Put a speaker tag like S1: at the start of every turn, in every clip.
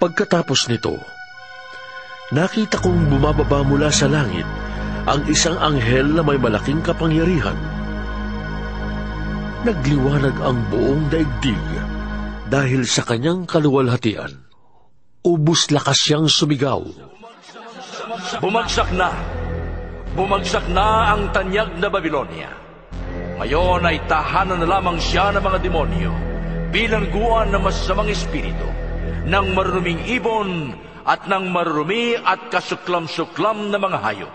S1: Pagkatapos nito, nakita kong bumababa mula sa langit ang isang anghel na may malaking kapangyarihan. Nagliwanag ang buong daigdig dahil sa kanyang kaluwalhatian. Ubus lakas siyang sumigaw.
S2: Bumagsak na! Bumagsak na ang tanyag na Babilonia. Ngayon ay tahanan na lamang siya ng mga demonyo, bilangguan ng masasamang espiritu, ng maruruming ibon at ng marurumi at kasuklam-suklam na mga hayop.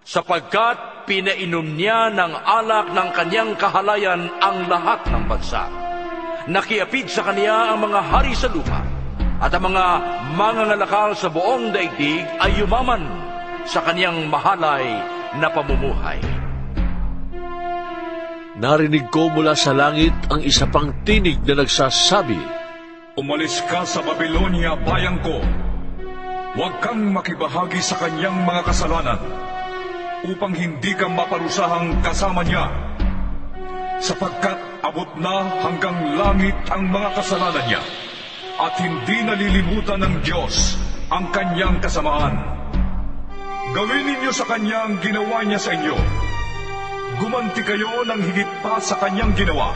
S2: Sapagkat pinainom niya ng alak ng kanyang kahalayan ang lahat ng bansa. Nakiapid sa kaniya ang mga hari sa lupa, at ang mga mangangalakal sa buong daigdig ay yumaman sa kaniyang mahalay na pamumuhay.
S1: Narinig ko mula sa langit ang isa pang tinig na nagsasabi,
S3: Umalis ka sa Babilonia, bayang ko. Huwag kang makibahagi sa kanyang mga kasalanan, upang hindi ka maparusahang kasama niya. Sapagkat abot na hanggang langit ang mga kasalanan niya, at hindi nalilimutan ng Diyos ang kanyang kasamaan. Gawin ninyo sa kanya ang ginawa niya sa inyo. Gumanti kayo ng higit pa sa kanyang ginawa.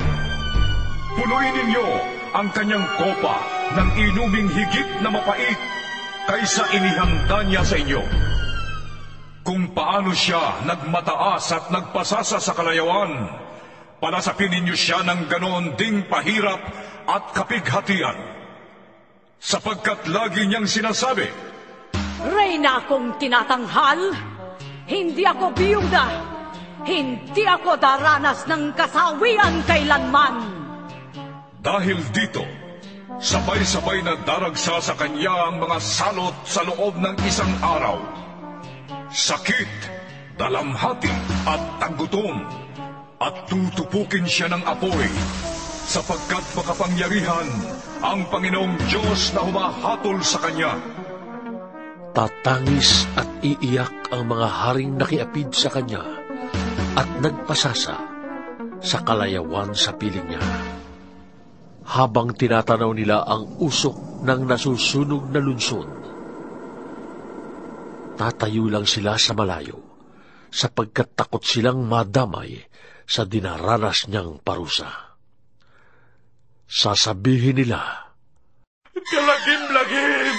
S3: Punuin ninyo ang kanyang kopa ng inuming higit na mapait kaysa inihanda niya sa inyo. Kung paano siya nagmataas at nagpasasa sa kalayawan, palasapin ninyo siya ng ganoon ding pahirap at kapighatian. Sapagkat lagi niyang sinasabi,
S4: Reyna akong tinatanghal, hindi ako biyuda, hindi ako daranas ng kasawian kailanman.
S3: Dahil dito, sabay-sabay na daragsa sa kanya ang mga salot sa loob ng isang araw. Sakit, dalamhati at tagutom, at tutupukin siya ng apoy, sapagkat makapangyarihan ang Panginoong Diyos na humahatol sa kanya.
S1: Tatangis at iiyak ang mga haring nakiapid sa kanya at nagpasasa sa kalayawan sa piling niya. Habang tinatanaw nila ang usok ng nasusunog na lunsod, tatayo lang sila sa malayo sapagkat takot silang madamay sa dinaranas niyang parusa. Sasabihin nila,
S2: Kalagim-lagim!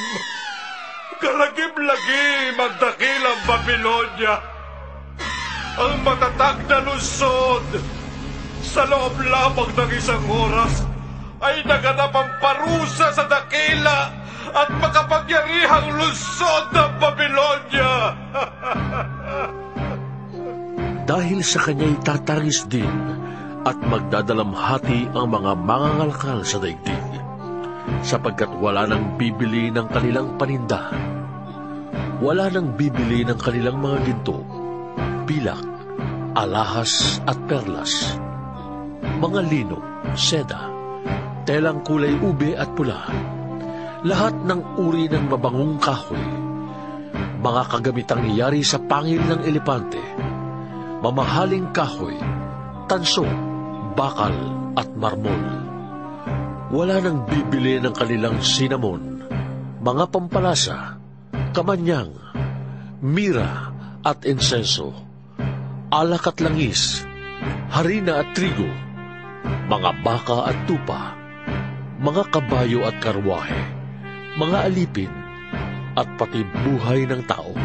S2: Kalagim-lagim ang dakilang Babilonia! Ang matatag na lungsod! Sa loob lamang ng isang oras ay naganap ang parusa sa dakila at makapangyarihang lungsod ng Babilonia!
S1: dahil sa kanya'y tatangis din at magdadalamhati ang mga mangangalakal sa daigdig, sapagkat wala nang bibili ng kanilang paninda. Wala nang bibili ng kanilang mga ginto, pilak, alahas at perlas, mga lino, seda, telang kulay ube at pula, lahat ng uri ng mabangong kahoy, mga kagamitang niyari sa pangil ng elepante, mamahaling kahoy, tanso, bakal at marmol. Wala nang bibili ng kanilang sinamon, mga pampalasa, kamanyang, mira at insenso, alak at langis, harina at trigo, mga baka at tupa, mga kabayo at karwahe, mga alipin, at pati buhay ng tao.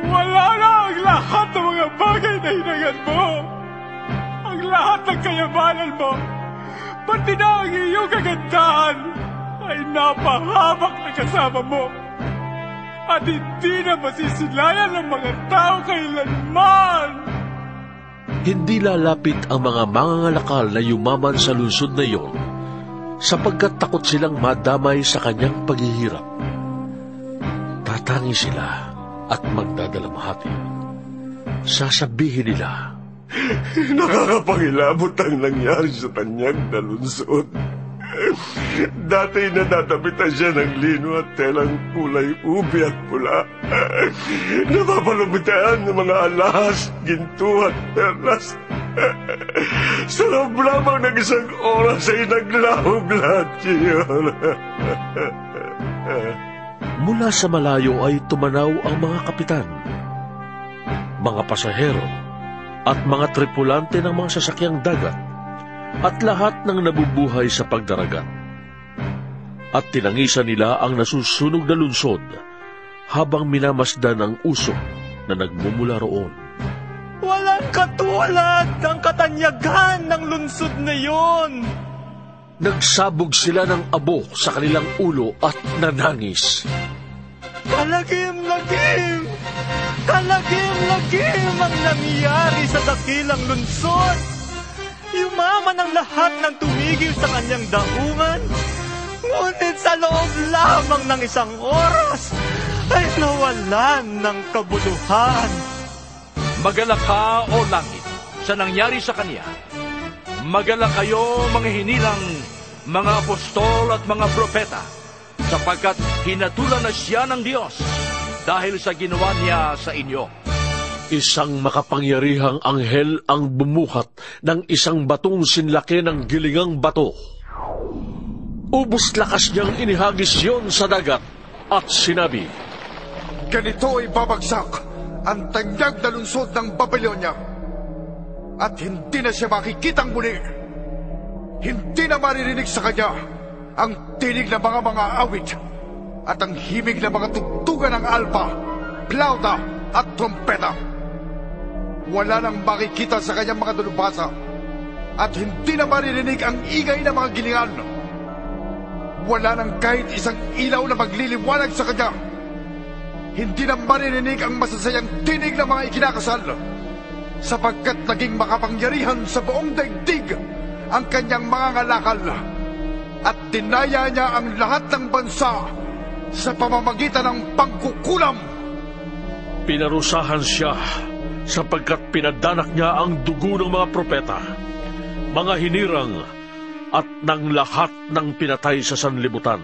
S5: Wala na ang lahat ng mga bagay na hinangad mo. Ang lahat ng kayamanan mo, pati na ang iyong kagandahan, ay napahamak na kasama mo. At hindi na masisilayan ng mga tao kailanman.
S1: Hindi lalapit ang mga mangangalakal na yumaman sa lungsod na iyon, sapagkat takot silang madamay sa kanyang paghihirap. Tatangi sila at magdadalamhati. Sasabihin nila,
S6: Nakakapangilabot ang nangyari sa tanyag na lungsod. Dati nadadapitan siya ng lino at telang kulay ube at pula. Napapalubitaan ng mga alahas, ginto at perlas. Sa loob lamang ng isang oras ay naglahog lahat yun.
S1: Mula sa malayo ay tumanaw ang mga kapitan, mga pasahero, at mga tripulante ng mga sasakyang dagat, at lahat ng nabubuhay sa pagdaragat. At tinangisan nila ang nasusunog na lunsod habang minamasdan ang usok na nagmumula roon.
S5: Walang katulad ang katanyagan ng lunsod na yon.
S1: Nagsabog sila ng abo sa kanilang ulo at nanangis.
S5: Kalagim-lagim! Kalagim-lagim ang nangyari sa dakilang lunsod. Yumaman ang lahat ng tumigil sa kanyang daungan. Ngunit sa loob lamang ng isang oras ay nawalan ng kabuluhan.
S2: Magalak ka, o langit, sa nangyari sa kanya. Magalak kayo, mga hinilang, mga apostol at mga propeta, sapagkat hinatulan na siya ng Diyos dahil sa ginawa niya sa inyo.
S1: Isang makapangyarihang anghel ang bumuhat ng isang batong sinlaki ng gilingang bato. Ubos lakas niyang inihagis yon sa dagat at sinabi,
S7: Ganito ay babagsak ang tanyag na lungsod ng Babylonia at hindi na siya makikitang muli. Hindi na maririnig sa kanya ang tinig ng mga awit at ang himig ng mga tugtugan ng alpa, plauta at trompeta. Wala nang makikita sa kanyang mga dalubhasa at hindi na maririnig ang ingay ng mga gilingan. Wala nang kahit isang ilaw na magliliwanag sa kanya. Hindi na maririnig ang masasayang tinig ng mga ikinakasal, sapagkat naging makapangyarihan sa buong daigdig ang kanyang mga ngalakal at dinaya niya ang lahat ng bansa sa pamamagitan ng pagkukulam.
S1: Pinarusahan siya sapagkat pinadanak niya ang dugo ng mga propeta, mga hinirang at ng lahat ng pinatay sa sanlibutan.